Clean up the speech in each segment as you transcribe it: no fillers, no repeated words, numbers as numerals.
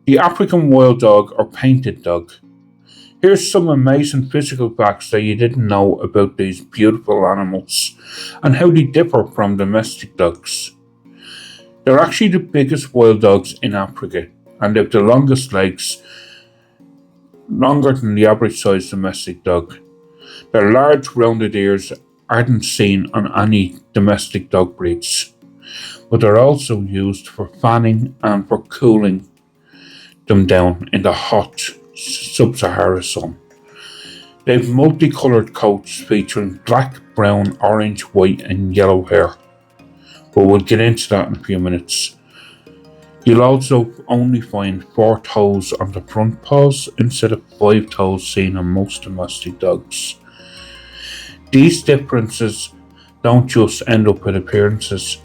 The African wild dog or painted dog. Here's some amazing physical facts that you didn't know about these beautiful animals and how they differ from domestic dogs. They're actually the biggest wild dogs in Africa and they have the longest legs, longer than the average sized domestic dog. Their large rounded ears aren't seen on any domestic dog breeds, but they're also used for fanning and for cooling them down in the hot sub-Sahara sun. They have multicolored coats featuring black, brown, orange, white and yellow hair, but we'll get into that in a few minutes. You'll also only find 4 toes on the front paws instead of 5 toes seen on most domestic dogs. These differences don't just end up with appearances.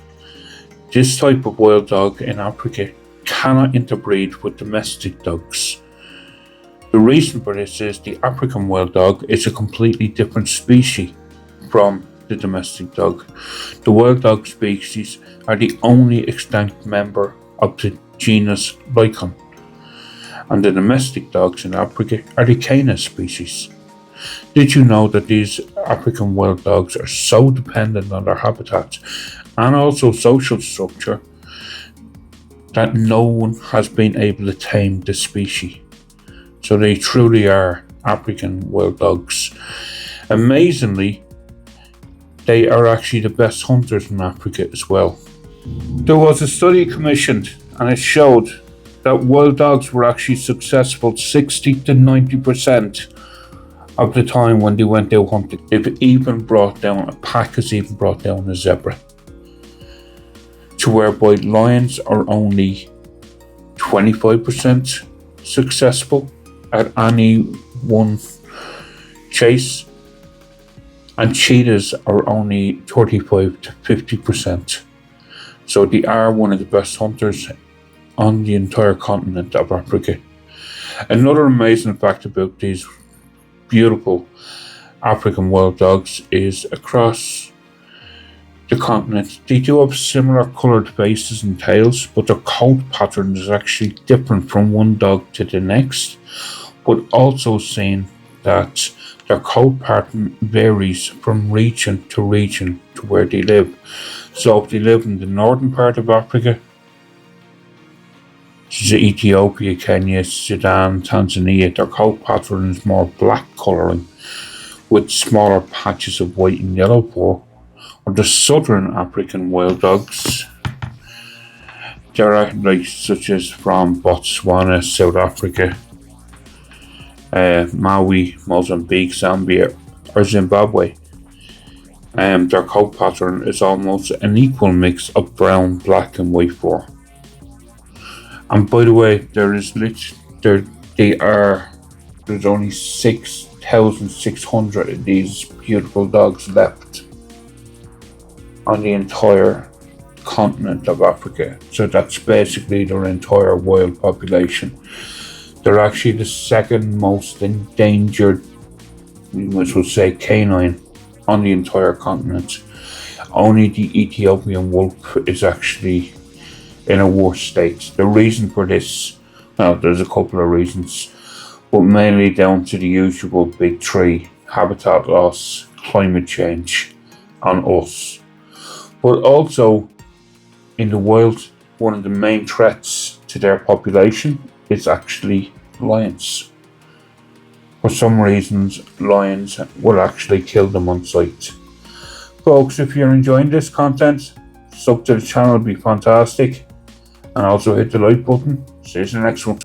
This type of wild dog in Africa cannot interbreed with domestic dogs. The reason for this is the African wild dog is a completely different species from the domestic dog. The wild dog species are the only extant member of the genus Lycaon, and the domestic dogs in Africa are the Canis species. Did you know that these African wild dogs are so dependent on their habitat and also social structure that no one has been able to tame this species? So they truly are African wild dogs. Amazingly, they are actually the best hunters in Africa as well. There was a study commissioned and it showed that wild dogs were actually successful 60 to 90% of the time when they went out hunting. They've even brought down, a pack has even brought down a zebra. To whereby lions are only 25% successful at any one chase, and cheetahs are only 35 to 50%. So they are one of the best hunters on the entire continent of Africa. Another amazing fact about these beautiful African wild dogs is across the continent they do have similar coloured faces and tails, but their coat pattern is actually different from one dog to the next, but also saying that their coat pattern varies from region to where they live. So if they live in the northern part of Africa, such as Ethiopia, Kenya, Sudan, Tanzania, their coat pattern is more black colouring with smaller patches of white and yellow fur. Or the southern African wild dogs, there are like such as from Botswana, South Africa, Malawi, Mozambique, Zambia, or Zimbabwe. Their coat pattern is almost an equal mix of brown, black, and white fur. And by the way, there's only 6,600 of these beautiful dogs left on the entire continent of Africa. So that's basically their entire wild population. They're actually the second most endangered, we might as well say, canine on the entire continent. Only the Ethiopian wolf is actually in a worse state. The reason for this, well, there's a couple of reasons, but mainly down to the usual big three: habitat loss, climate change, and us. But also, in the wild, one of the main threats to their population is actually lions. For some reasons, lions will actually kill them on sight. Folks, if you're enjoying this content, sub to the channel would be fantastic. And also hit the like button. See you in the next one.